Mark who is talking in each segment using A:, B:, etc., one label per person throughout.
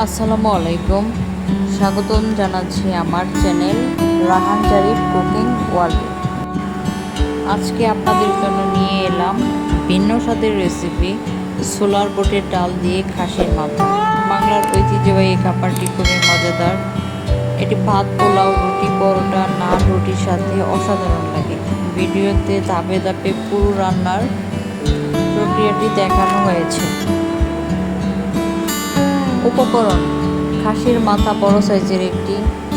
A: আসসালামু আলাইকুম, স্বাগতম জানাচ্ছি আমার channel Rahan Zarif cooking world. আজকে আপনাদের জন্য নিয়ে এলাম ভিন্ন স্বাদের রেসিপি ছোলার বুটের ডাল দিয়ে খাসির মাথা। বাংলার ঐতিহ্যবাহী এই খাবারটি খুবই মজাদার। এটি ভাত, পোলাও, রুটি, পরোটা, নান, রুটির সাথে অসাধারণ লাগে। ভিডিওতে ধাপে ধাপে পুরো রান্নার প্রক্রিয়াটি দেখানো হয়েছে। উপকরণ: খাসির মাথা বড় সাইজের একটি,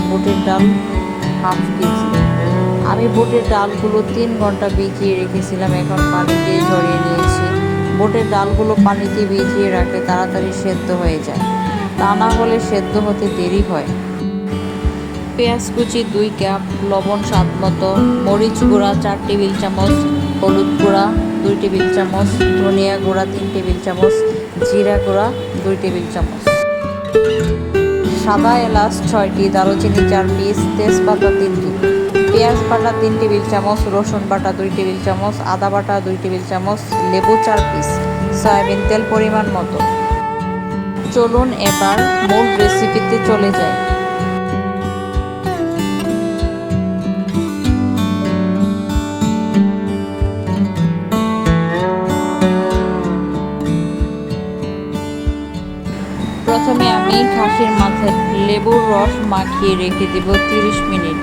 A: বুটের ডাল হাফ কেজি। আমি বুটের ডালগুলো 3 ঘন্টা ভিজিয়ে রেখেছিলাম, এখন পানি দিয়ে ঝরিয়ে নিয়েছি। বুটের ডালগুলো পানিতে ভিজিয়ে রাখলে তাড়াতাড়ি সেদ্ধ হয়ে যায়, তা না হলে সেদ্ধ হতে দেরি হয়। পেঁয়াজ কুচি 2 কাপ, লবণ স্বাদ মতো, মরিচ গুঁড়া 4 টেবিল চামচ, হলুদ গুঁড়া 2 টেবিল চামচ, ধনিয়া গুঁড়া 3 টেবিল চামচ, জিরা গুঁড়া 2 টেবিল চামচ, সাদা এলাচ 6টি, দারুচিনি 4 পিস, তেজপাতা 3টি, পেঁয়াজ বাটা 3 টেবিল চামচ, রসুন বাটা 2 টেবিল চামচ, আদা বাটা 2 টেবিল চামচ, লেবু 4 পিস, সয়াবিন তেল পরিমাণ মতো। চলুন এবার মূল রেসিপিতে চলে যাই। প্রথমে আমি খাসির মাথায় লেবুর রস মাখিয়ে রেখে দেব 30 মিনিট।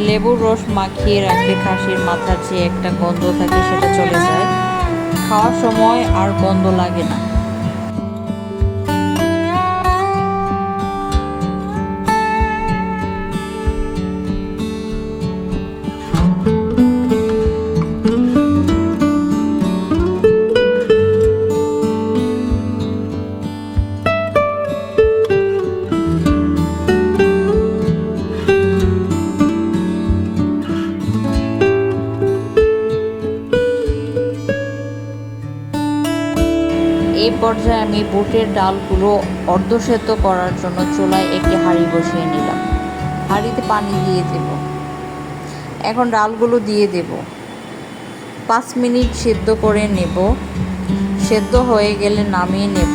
A: লেবুর রস মাখিয়ে রাখলে খাসির মাথার যে একটা গন্ধ থাকে সেটা চলে যায়, খাওয়ার সময় আর গন্ধ লাগে না। এই পর্যায়ে আমি বুটের ডালগুলো অর্ধসেদ্ধ করার জন্য চুলায় একটি হাঁড়ি বসিয়ে নিলাম। হাঁড়িতে পানি দিয়ে দেব। এখন ডালগুলো দিয়ে দেব। 5 মিনিট সেদ্ধ করে নেব। সেদ্ধ হয়ে গেলে নামিয়ে নেব।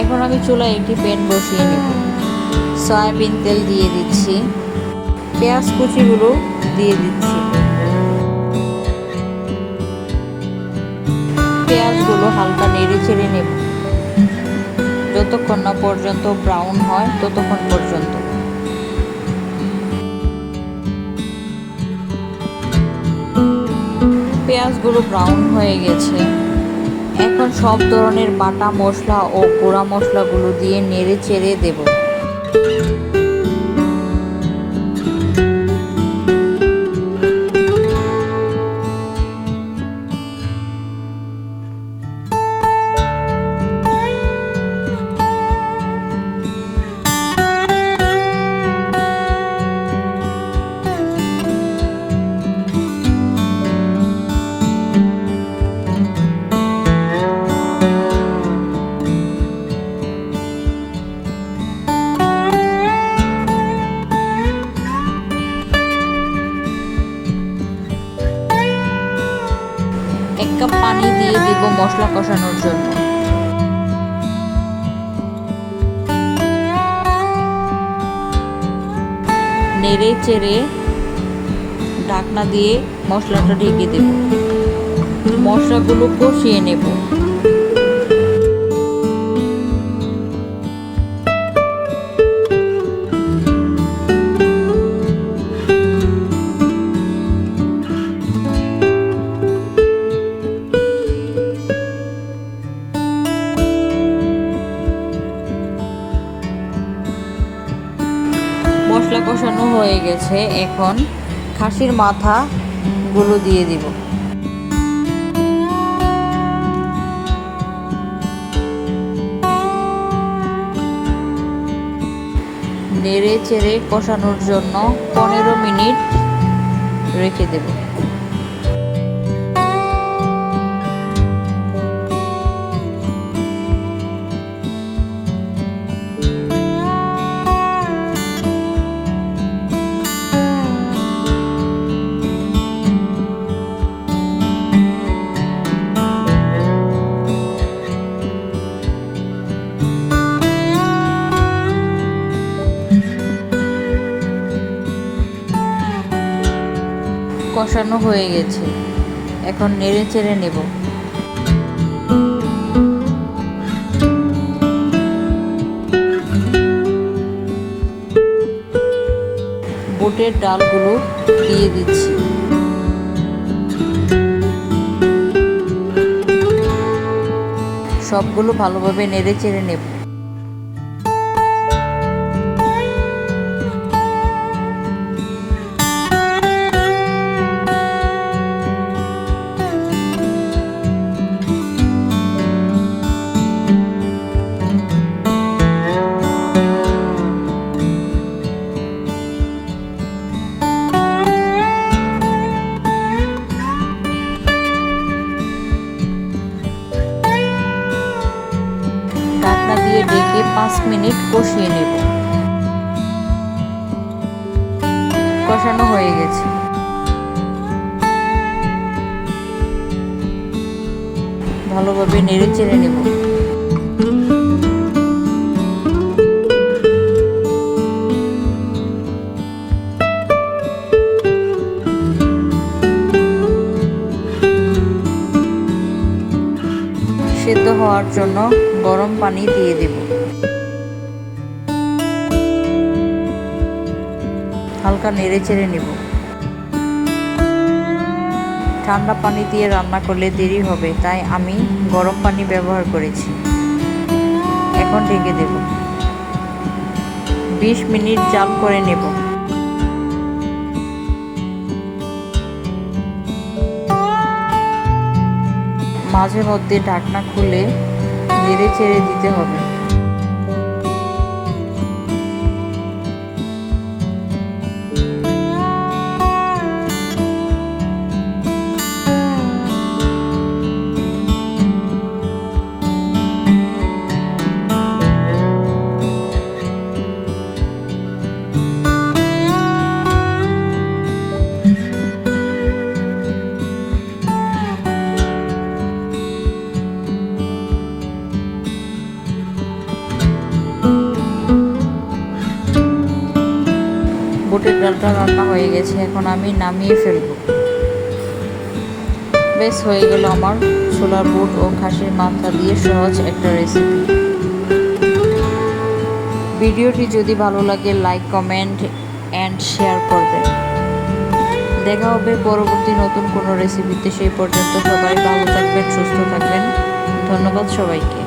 A: এখন আমি চুলায় একটি প্যান বসিয়ে নেব। সয়াবিন তেল দিয়ে দিচ্ছি। পেঁয়াজ কুচিগুলো দিয়ে দিচ্ছি। পেঁয়াজগুলো হালকা নেড়ে চেড়ে নেব, যতক্ষণ না পর্যন্ত ব্রাউন হয় ততক্ষণ পর্যন্ত। পেঁয়াজগুলো ব্রাউন হয়ে গেছে। এখন সব ধরনের বাটা মশলা ও গুঁড়া মশলাগুলো দিয়ে নেড়ে চেড়ে দেব। এক কাপ পানি দিয়ে দিব মশলা কষানোর জন্য। নেড়ে চেড়ে ঢাকনা দিয়ে মশলাটা ঢেকে দেব। মশলাগুলো কষিয়ে নেব। মশলা কষানো হয়ে গেছে, এখন খাসির মাথাগুলো দিয়ে দিব। নেড়ে চেড়ে কষানোর জন্য 15 মিনিট রেখে দেব। কষানো হয়ে গেছে, এখন নেড়ে চেড়ে নেব। বুটের ডালগুলো দিয়ে দিচ্ছি। সবগুলো ভালোভাবে নেড়ে চেড়ে নেব। ঢাকনা দিয়ে ঢেকে 5 মিনিট কষিয়ে নেব। কষানো হয়ে গেছে, ভালোভাবে নেড়ে চেড়ে নেব। সেদ্ধ হওয়ার জন্য গরম পানি দিয়ে দেব। হালকা নেড়ে চেড়ে নেব। ঠান্ডা পানি দিয়ে রান্না করলে দেরি হবে, তাই আমি গরম পানি ব্যবহার করেছি। এখন ঢেকে দেব। 20 মিনিট জাল করে নেব। মাঝে মধ্যে ঢাকনা খুলে নেড়ে চেড়ে দিতে হবে। বুটের ডালটা রান্না হয়ে গেছে, এখন আমি নামিয়ে ফেলব। বেশ হয়ে গেল আমার ছোলার বুট ও খাসির মাথা দিয়ে সহজ একটা রেসিপি। ভিডিওটি যদি ভালো লাগে লাইক, কমেন্ট অ্যান্ড শেয়ার করবেন। দেখা হবে পরবর্তী নতুন কোনো রেসিপিতে। সেই পর্যন্ত সবাই ভালো থাকবেন, সুস্থ থাকবেন। ধন্যবাদ সবাইকে।